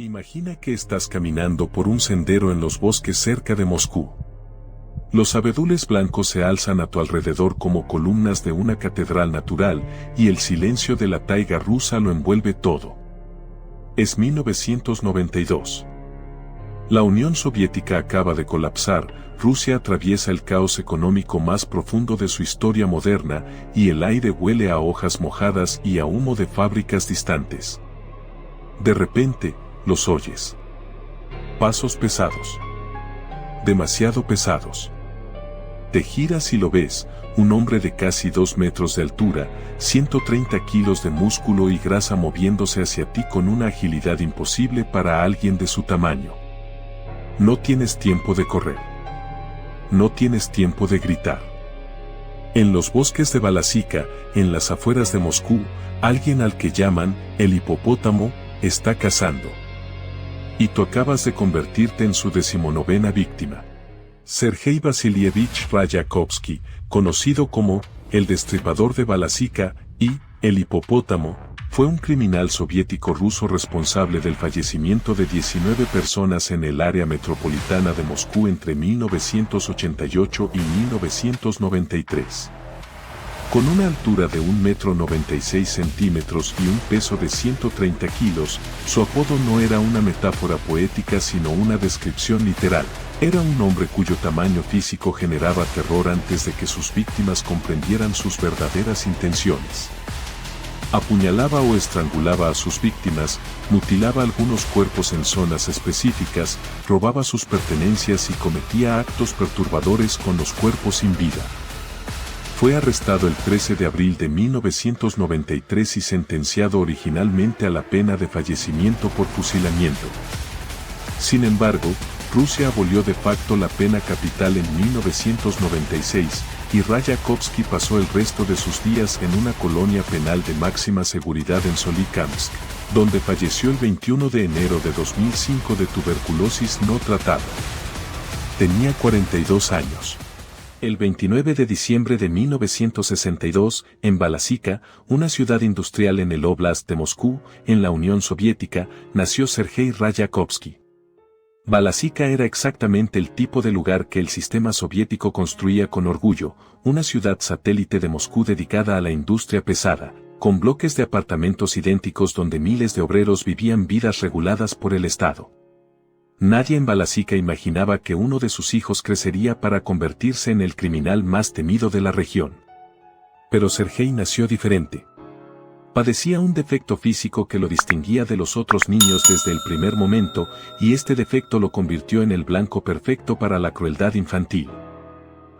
Imagina que estás caminando por un sendero en los bosques cerca de Moscú. Los abedules blancos se alzan a tu alrededor como columnas de una catedral natural y el silencio de la taiga rusa lo envuelve todo. Es 1992. La Unión Soviética acaba de colapsar, Rusia atraviesa el caos económico más profundo de su historia moderna y el aire huele a hojas mojadas y a humo de fábricas distantes. De repente, los oyes. Pasos pesados. Demasiado pesados. Te giras y lo ves, un hombre de casi 2 metros de altura, 130 kilos de músculo y grasa moviéndose hacia ti con una agilidad imposible para alguien de su tamaño. No tienes tiempo de correr. No tienes tiempo de gritar. En los bosques de Balasica, en las afueras de Moscú, alguien al que llaman el hipopótamo, está cazando. Y tú acabas de convertirte en su 19ª víctima. Sergei Vasilievich Rayakovsky, conocido como el Destripador de Balasica y el Hipopótamo, fue un criminal soviético ruso responsable del fallecimiento de 19 personas en el área metropolitana de Moscú entre 1988 y 1993. Con una altura de 1,96 m y un peso de 130 kilos, su apodo no era una metáfora poética sino una descripción literal. Era un hombre cuyo tamaño físico generaba terror antes de que sus víctimas comprendieran sus verdaderas intenciones. Apuñalaba o estrangulaba a sus víctimas, mutilaba algunos cuerpos en zonas específicas, robaba sus pertenencias y cometía actos perturbadores con los cuerpos sin vida. Fue arrestado el 13 de abril de 1993 y sentenciado originalmente a la pena de fallecimiento por fusilamiento. Sin embargo, Rusia abolió de facto la pena capital en 1996, y Rayakovsky pasó el resto de sus días en una colonia penal de máxima seguridad en Solikamsk, donde falleció el 21 de enero de 2005 de tuberculosis no tratada. Tenía 42 años. El 29 de diciembre de 1962, en Balasica, una ciudad industrial en el Oblast de Moscú, en la Unión Soviética, nació Sergei Rayakovsky. Balasica era exactamente el tipo de lugar que el sistema soviético construía con orgullo, una ciudad satélite de Moscú dedicada a la industria pesada, con bloques de apartamentos idénticos donde miles de obreros vivían vidas reguladas por el Estado. Nadie en Balasica imaginaba que uno de sus hijos crecería para convertirse en el criminal más temido de la región. Pero Sergei nació diferente. Padecía un defecto físico que lo distinguía de los otros niños desde el primer momento, y este defecto lo convirtió en el blanco perfecto para la crueldad infantil.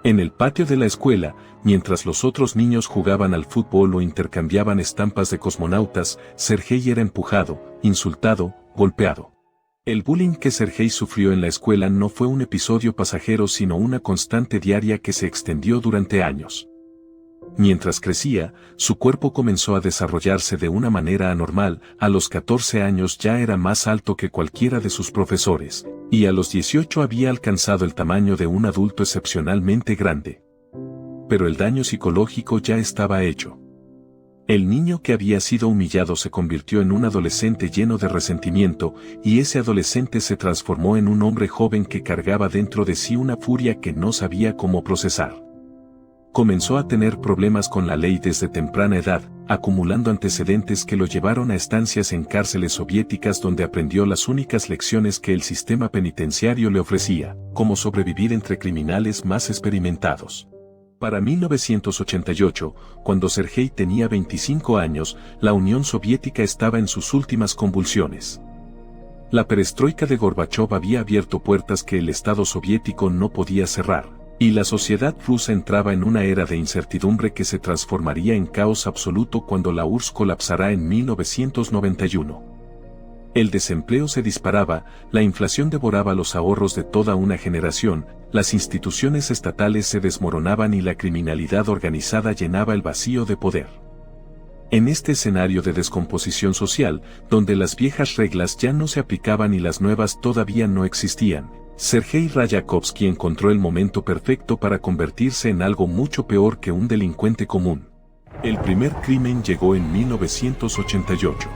En el patio de la escuela, mientras los otros niños jugaban al fútbol o intercambiaban estampas de cosmonautas, Sergei era empujado, insultado, golpeado. El bullying que Sergei sufrió en la escuela no fue un episodio pasajero sino una constante diaria que se extendió durante años. Mientras crecía, su cuerpo comenzó a desarrollarse de una manera anormal, a los 14 años ya era más alto que cualquiera de sus profesores, y a los 18 había alcanzado el tamaño de un adulto excepcionalmente grande. Pero el daño psicológico ya estaba hecho. El niño que había sido humillado se convirtió en un adolescente lleno de resentimiento, y ese adolescente se transformó en un hombre joven que cargaba dentro de sí una furia que no sabía cómo procesar. Comenzó a tener problemas con la ley desde temprana edad, acumulando antecedentes que lo llevaron a estancias en cárceles soviéticas donde aprendió las únicas lecciones que el sistema penitenciario le ofrecía, como sobrevivir entre criminales más experimentados. Para 1988, cuando Sergei tenía 25 años, la Unión Soviética estaba en sus últimas convulsiones. La perestroika de Gorbachov había abierto puertas que el Estado soviético no podía cerrar, y la sociedad rusa entraba en una era de incertidumbre que se transformaría en caos absoluto cuando la URSS colapsará en 1991. El desempleo se disparaba, la inflación devoraba los ahorros de toda una generación, las instituciones estatales se desmoronaban y la criminalidad organizada llenaba el vacío de poder. En este escenario de descomposición social, donde las viejas reglas ya no se aplicaban y las nuevas todavía no existían, Sergei Rayakovsky encontró el momento perfecto para convertirse en algo mucho peor que un delincuente común. El primer crimen llegó en 1988.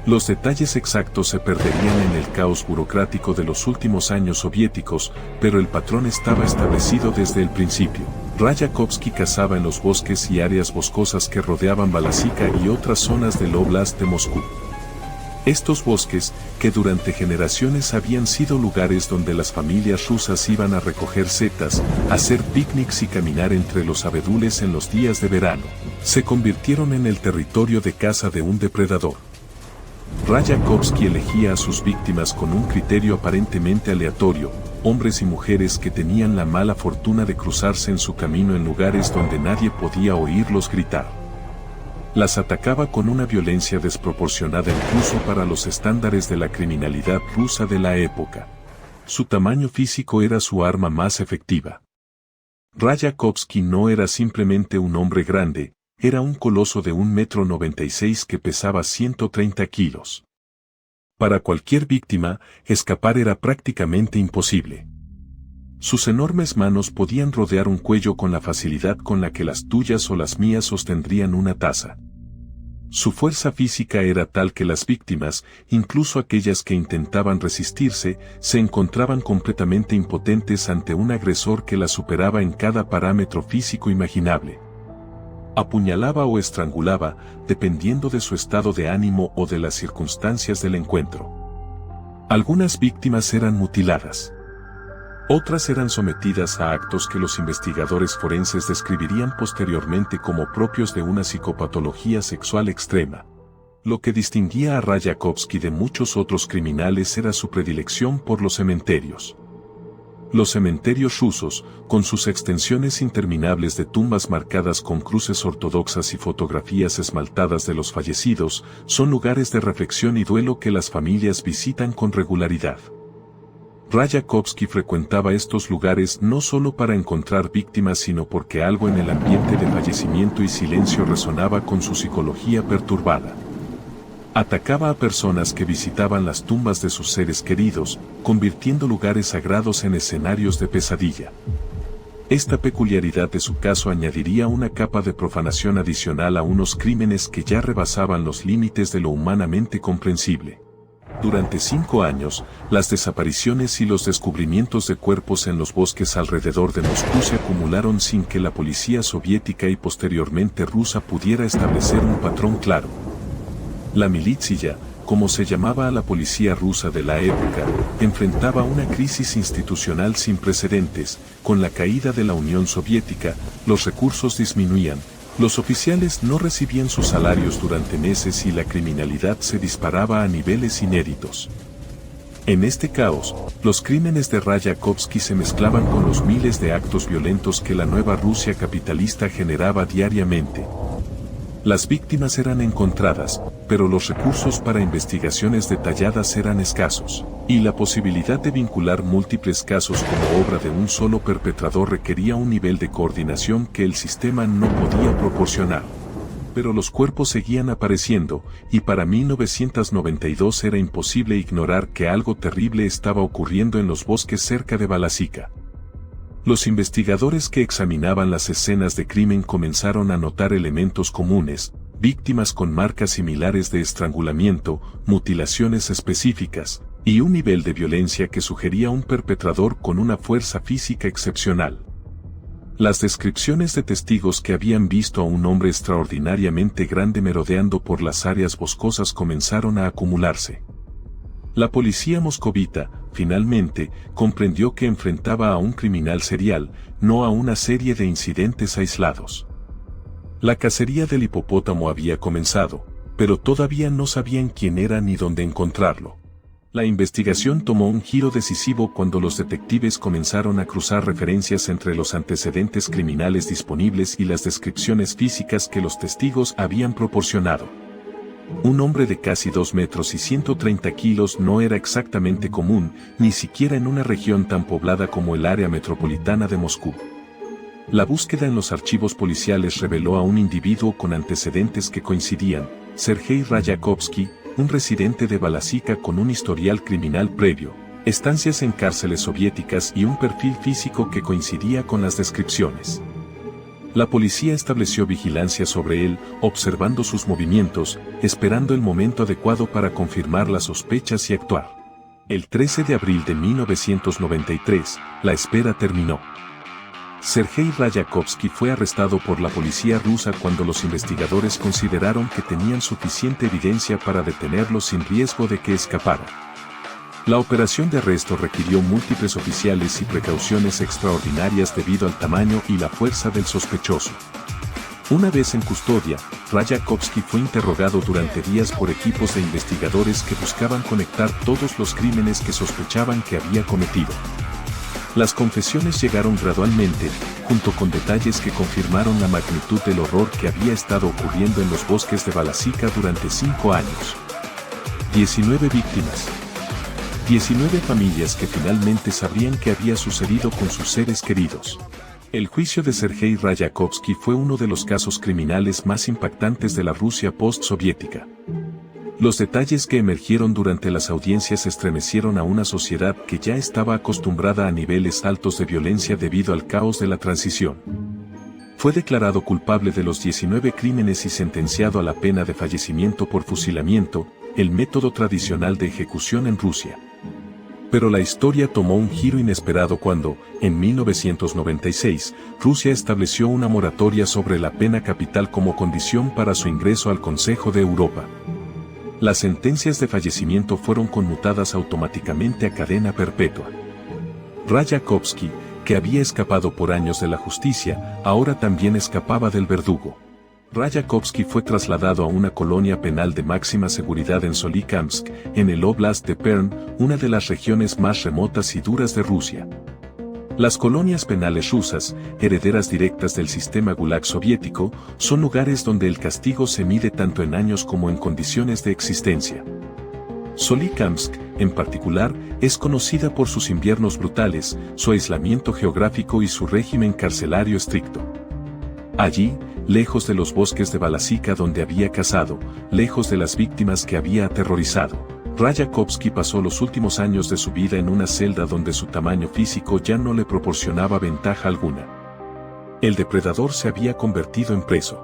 Los detalles exactos se perderían en el caos burocrático de los últimos años soviéticos, pero el patrón estaba establecido desde el principio. Rayakovsky cazaba en los bosques y áreas boscosas que rodeaban Balasica y otras zonas del Oblast de Moscú. Estos bosques, que durante generaciones habían sido lugares donde las familias rusas iban a recoger setas, hacer picnics y caminar entre los abedules en los días de verano, se convirtieron en el territorio de caza de un depredador. Rayakovsky elegía a sus víctimas con un criterio aparentemente aleatorio, hombres y mujeres que tenían la mala fortuna de cruzarse en su camino en lugares donde nadie podía oírlos gritar. Las atacaba con una violencia desproporcionada incluso para los estándares de la criminalidad rusa de la época. Su tamaño físico era su arma más efectiva. Rayakovsky no era simplemente un hombre grande, era un coloso de 1,96 m que pesaba 130 kilos. Para cualquier víctima, escapar era prácticamente imposible. Sus enormes manos podían rodear un cuello con la facilidad con la que las tuyas o las mías sostendrían una taza. Su fuerza física era tal que las víctimas, incluso aquellas que intentaban resistirse, se encontraban completamente impotentes ante un agresor que las superaba en cada parámetro físico imaginable. Apuñalaba o estrangulaba, dependiendo de su estado de ánimo o de las circunstancias del encuentro. Algunas víctimas eran mutiladas. Otras eran sometidas a actos que los investigadores forenses describirían posteriormente como propios de una psicopatología sexual extrema. Lo que distinguía a Rayakovsky de muchos otros criminales era su predilección por los cementerios. Los cementerios rusos, con sus extensiones interminables de tumbas marcadas con cruces ortodoxas y fotografías esmaltadas de los fallecidos, son lugares de reflexión y duelo que las familias visitan con regularidad. Rayakovsky frecuentaba estos lugares no solo para encontrar víctimas sino porque algo en el ambiente de fallecimiento y silencio resonaba con su psicología perturbada. Atacaba a personas que visitaban las tumbas de sus seres queridos, convirtiendo lugares sagrados en escenarios de pesadilla. Esta peculiaridad de su caso añadiría una capa de profanación adicional a unos crímenes que ya rebasaban los límites de lo humanamente comprensible. Durante 5 años, las desapariciones y los descubrimientos de cuerpos en los bosques alrededor de Moscú se acumularon sin que la policía soviética y posteriormente rusa pudiera establecer un patrón claro. La militsiya, como se llamaba a la policía rusa de la época, enfrentaba una crisis institucional sin precedentes. Con la caída de la Unión Soviética, los recursos disminuían, los oficiales no recibían sus salarios durante meses y la criminalidad se disparaba a niveles inéditos. En este caos, los crímenes de Rayakovsky se mezclaban con los miles de actos violentos que la nueva Rusia capitalista generaba diariamente. Las víctimas eran encontradas, pero los recursos para investigaciones detalladas eran escasos, y la posibilidad de vincular múltiples casos como obra de un solo perpetrador requería un nivel de coordinación que el sistema no podía proporcionar. Pero los cuerpos seguían apareciendo, y para 1992 era imposible ignorar que algo terrible estaba ocurriendo en los bosques cerca de Balasica. Los investigadores que examinaban las escenas de crimen comenzaron a notar elementos comunes, víctimas con marcas similares de estrangulamiento, mutilaciones específicas, y un nivel de violencia que sugería un perpetrador con una fuerza física excepcional. Las descripciones de testigos que habían visto a un hombre extraordinariamente grande merodeando por las áreas boscosas comenzaron a acumularse. La policía moscovita, finalmente, comprendió que enfrentaba a un criminal serial, no a una serie de incidentes aislados. La cacería del hipopótamo había comenzado, pero todavía no sabían quién era ni dónde encontrarlo. La investigación tomó un giro decisivo cuando los detectives comenzaron a cruzar referencias entre los antecedentes criminales disponibles y las descripciones físicas que los testigos habían proporcionado. Un hombre de casi 2 metros y 130 kilos no era exactamente común, ni siquiera en una región tan poblada como el área metropolitana de Moscú. La búsqueda en los archivos policiales reveló a un individuo con antecedentes que coincidían, Sergei Rayakovsky, un residente de Balasica con un historial criminal previo, estancias en cárceles soviéticas y un perfil físico que coincidía con las descripciones. La policía estableció vigilancia sobre él, observando sus movimientos, esperando el momento adecuado para confirmar las sospechas y actuar. El 13 de abril de 1993, la espera terminó. Sergei Rayakovsky fue arrestado por la policía rusa cuando los investigadores consideraron que tenían suficiente evidencia para detenerlo sin riesgo de que escapara. La operación de arresto requirió múltiples oficiales y precauciones extraordinarias debido al tamaño y la fuerza del sospechoso. Una vez en custodia, Rayakovsky fue interrogado durante días por equipos de investigadores que buscaban conectar todos los crímenes que sospechaban que había cometido. Las confesiones llegaron gradualmente, junto con detalles que confirmaron la magnitud del horror que había estado ocurriendo en los bosques de Balasica durante 5 años. 19 víctimas. 19 familias que finalmente sabrían qué había sucedido con sus seres queridos. El juicio de Sergei Rayakovsky fue uno de los casos criminales más impactantes de la Rusia post-soviética. Los detalles que emergieron durante las audiencias estremecieron a una sociedad que ya estaba acostumbrada a niveles altos de violencia debido al caos de la transición. Fue declarado culpable de los 19 crímenes y sentenciado a la pena de fallecimiento por fusilamiento, el método tradicional de ejecución en Rusia. Pero la historia tomó un giro inesperado cuando, en 1996, Rusia estableció una moratoria sobre la pena capital como condición para su ingreso al Consejo de Europa. Las sentencias de fallecimiento fueron conmutadas automáticamente a cadena perpetua. Rayakovsky, que había escapado por años de la justicia, ahora también escapaba del verdugo. Rayakovsky fue trasladado a una colonia penal de máxima seguridad en Solikamsk, en el Oblast de Perm, una de las regiones más remotas y duras de Rusia. Las colonias penales rusas, herederas directas del sistema Gulag soviético, son lugares donde el castigo se mide tanto en años como en condiciones de existencia. Solikamsk, en particular, es conocida por sus inviernos brutales, su aislamiento geográfico y su régimen carcelario estricto. Allí, lejos de los bosques de Balasica donde había cazado, lejos de las víctimas que había aterrorizado, Rayakovsky pasó los últimos años de su vida en una celda donde su tamaño físico ya no le proporcionaba ventaja alguna. El depredador se había convertido en preso.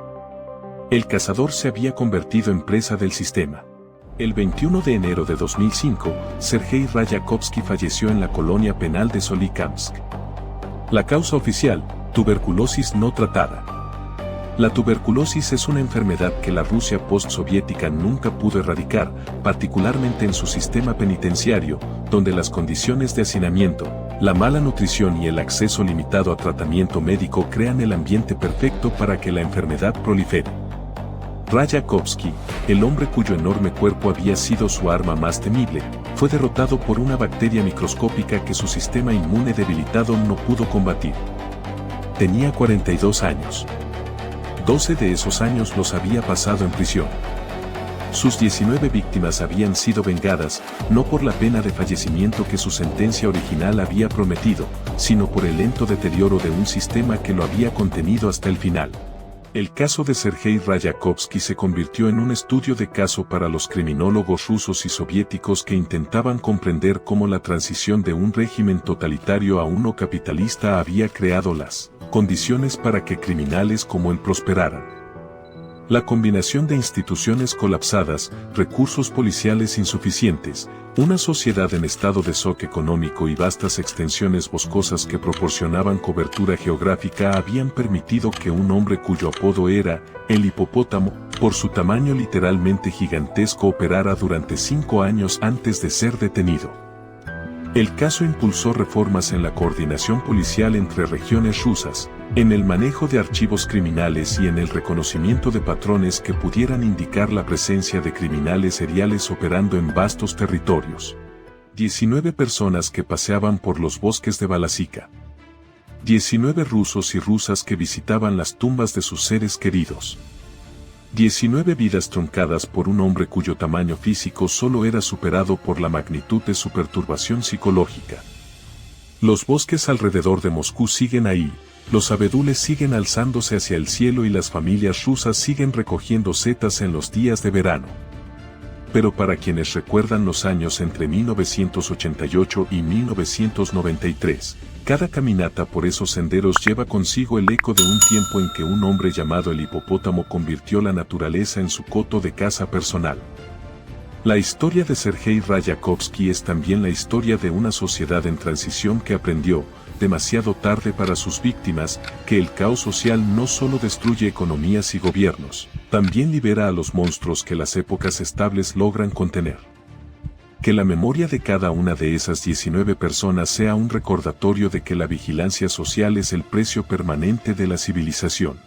El cazador se había convertido en presa del sistema. El 21 de enero de 2005, Sergei Rayakovsky falleció en la colonia penal de Solikamsk. La causa oficial, tuberculosis no tratada. La tuberculosis es una enfermedad que la Rusia postsoviética nunca pudo erradicar, particularmente en su sistema penitenciario, donde las condiciones de hacinamiento, la mala nutrición y el acceso limitado a tratamiento médico crean el ambiente perfecto para que la enfermedad prolifere. Rayakovsky, el hombre cuyo enorme cuerpo había sido su arma más temible, fue derrotado por una bacteria microscópica que su sistema inmune debilitado no pudo combatir. Tenía 42 años. 12 de esos años los había pasado en prisión. Sus 19 víctimas habían sido vengadas, no por la pena de fallecimiento que su sentencia original había prometido, sino por el lento deterioro de un sistema que lo había contenido hasta el final. El caso de Sergei Rayakovsky se convirtió en un estudio de caso para los criminólogos rusos y soviéticos que intentaban comprender cómo la transición de un régimen totalitario a uno capitalista había creado las condiciones para que criminales como él prosperaran. La combinación de instituciones colapsadas, recursos policiales insuficientes, una sociedad en estado de shock económico y vastas extensiones boscosas que proporcionaban cobertura geográfica habían permitido que un hombre cuyo apodo era el hipopótamo, por su tamaño literalmente gigantesco, operara durante 5 años antes de ser detenido. El caso impulsó reformas en la coordinación policial entre regiones rusas, en el manejo de archivos criminales y en el reconocimiento de patrones que pudieran indicar la presencia de criminales seriales operando en vastos territorios. 19 personas que paseaban por los bosques de Balasica. 19 rusos y rusas que visitaban las tumbas de sus seres queridos. 19 vidas truncadas por un hombre cuyo tamaño físico solo era superado por la magnitud de su perturbación psicológica. Los bosques alrededor de Moscú siguen ahí, los abedules siguen alzándose hacia el cielo y las familias rusas siguen recogiendo setas en los días de verano. Pero para quienes recuerdan los años entre 1988 y 1993, cada caminata por esos senderos lleva consigo el eco de un tiempo en que un hombre llamado el hipopótamo convirtió la naturaleza en su coto de caza personal. La historia de Sergei Rayakovsky es también la historia de una sociedad en transición que aprendió, demasiado tarde para sus víctimas, que el caos social no solo destruye economías y gobiernos, también libera a los monstruos que las épocas estables logran contener. Que la memoria de cada una de esas 19 personas sea un recordatorio de que la vigilancia social es el precio permanente de la civilización.